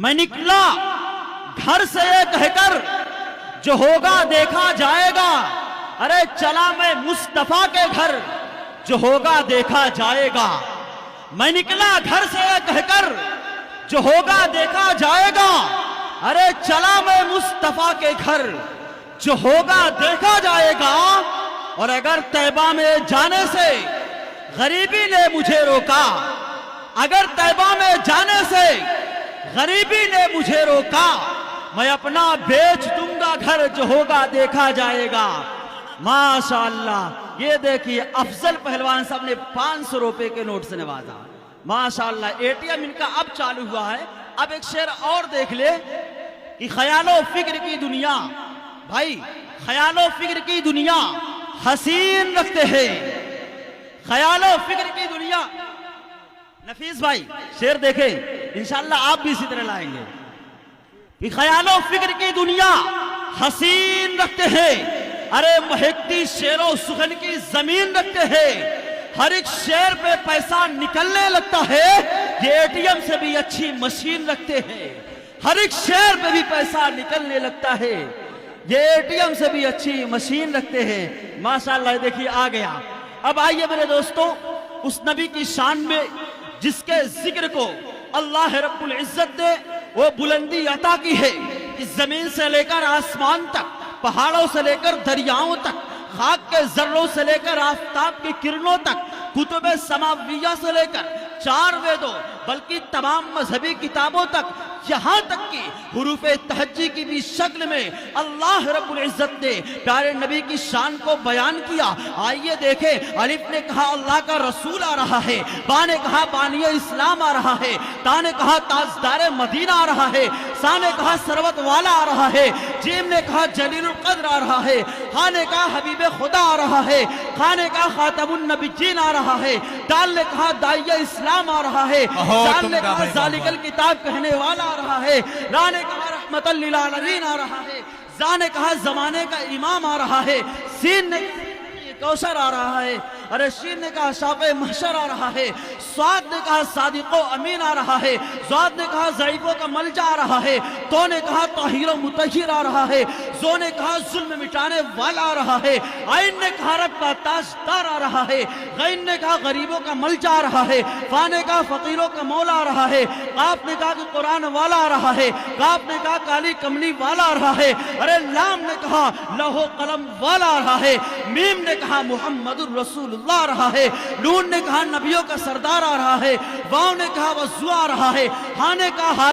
میں نکلا گھر سے یہ کہہ کر جو ہوگا دیکھا جائے گا، ارے چلا میں مصطفیٰ کے گھر جو ہوگا دیکھا جائے گا۔ میں نکلا گھر سے یہ کہہ کر جو ہوگا دیکھا جائے گا، ارے چلا میں مصطفیٰ کے گھر جو ہوگا دیکھا جائے گا۔ اور اگر طیبہ میں جانے سے غریبی نے مجھے روکا، اگر طیبہ میں جانے سے غریبی نے مجھے روکا، میں اپنا بیچ دوں گا گھر جو ہوگا دیکھا جائے گا۔ ماشاءاللہ، یہ دیکھیے افضل پہلوان صاحب نے 500 روپے کے نوٹ سے نوازا۔ ماشاءاللہ، ATM ان کا اب چالو ہوا ہے۔ اب ایک شعر اور دیکھ لے کہ خیال و فکر کی دنیا، بھائی خیال و فکر کی دنیا حسین رکھتے ہیں، خیال و فکر کی دنیا۔ نفیس بھائی شعر دیکھیں، انشاءاللہ آپ بھی اسی طرح لائیں گے کہ خیال و فکر کی دنیا حسین رکھتے ہیں، ارے مہکتی شعر و سخن کی زمین رکھتے ہیں۔ ہر ایک شعر پہ پیسہ نکلنے لگتا ہے، یہ ATM سے بھی اچھی مشین رکھتے ہیں۔ ہر ایک شعر پہ بھی پیسہ نکلنے لگتا ہے، یہ ATM سے بھی اچھی مشین رکھتے ہیں۔ ماشاءاللہ، دیکھیے آ گیا۔ اب آئیے میرے دوستوں، اس نبی کی شان میں جس کے ذکر کو اللہ رب العزت نے وہ بلندی عطا کی ہے کہ زمین سے لے کر آسمان تک، پہاڑوں سے لے کر دریاؤں تک، خاک کے ذروں سے لے کر آفتاب کی کرنوں تک، کتب سماویہ سے لے کر 4 ویدوں بلکہ تمام مذہبی کتابوں تک، یہاں تک کہ حروف تہجی کی بھی شکل میں اللہ رب العزت نے پیارے نبی کی شان کو بیان کیا۔ آئیے دیکھیں، الف نے کہا اللہ کا رسول آ رہا ہے، با نے کہا بانی اسلام آ رہا ہے، تا نے کہا تاجدار مدینہ آ رہا ہے، سا نے کہا سروت والا آ رہا ہے، جیم نے کہا جلیل القدر آ رہا ہے، ہا نے کہا حبیب خدا آ رہا ہے، خا نے کہا خاتم النبیین آ رہا ہے، دال نے کہا داعیہ اسلام آ رہا ہے، زال نے کہا ذالک الکتاب کہنے والا آ رہا ہے، را نے کہا رحمت للعالمین آ رہا ہے، زا نے کہا زمانے کا امام آ رہا ہے، سین نے کہا کوثر آ رہا ہے، ارے شین نے کہا شافع محشر آ رہا ہے، سعاد نے کہا صادق و امین آ رہا ہے، زاد نے کہا ضعیفوں کا ملجا آ رہا ہے، تو نے کہا طاہر و مطہر آ رہا ہے، زو نے کہا ظلم مٹانے والا آ رہا ہے، عین نے کہا رب کا تاجدار آ رہا ہے، غین نے کہا غریبوں کا ملجا آ رہا ہے، فا نے کہا فقیروں کا مولا آ رہا ہے، قاف نے کہا کہ قرآن والا آ رہا ہے، کاف نے کہا کالی کملی والا آ رہا ہے، ارے لام نے کہا لوح و قلم والا آ رہا ہے، میم نے کہا محمد الرسول اللہ آ رہا ہے، نون نے کہا نبیوں کا سردار آ رہا ہے، واو نے کہا وضو آ رہا ہے، ہاں نے کہا